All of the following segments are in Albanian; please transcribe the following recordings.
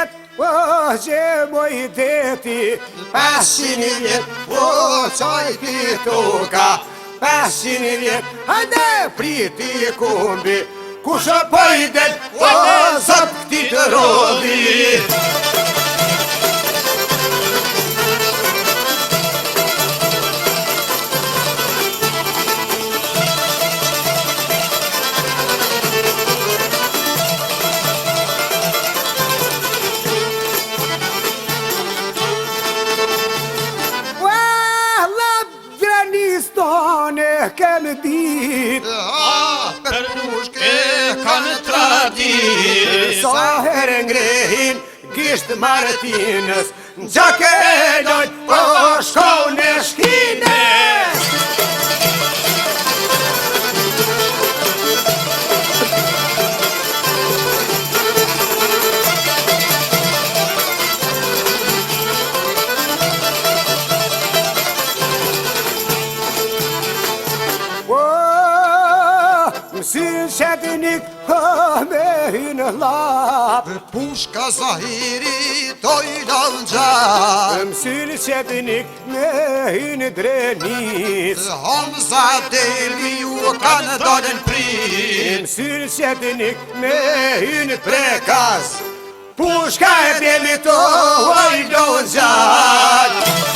vjet, o gjemoj deti, 500 vjet, o qaj ti toka, 500 vjet, hajde priti kumbi, kusha pojdet, o zot këti të rodhi. Kanë dit për nushke kanë tradit Sa herë ngrehin gisht Martinës Gjake dojt po shkone shkine Mësirë qëtinik me hynë lap Pushka Zahiri toj dal gjat Mësirë qëtinik me hynë drenis Hamza Deli ju kanë dalën prit Mësirë qëtinik me hynë prekas Pushka e Deli toj dal gjat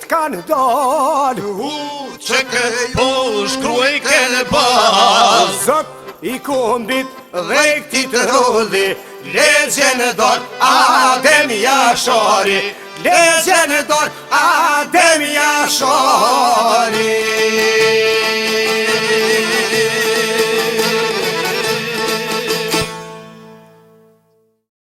kanë dalë që këj po shkruaj kënë bas Zot i kumbit dhe i këti të rodhi Legjen e dorë Adem Jashari Legjen e dorë Adem Jashari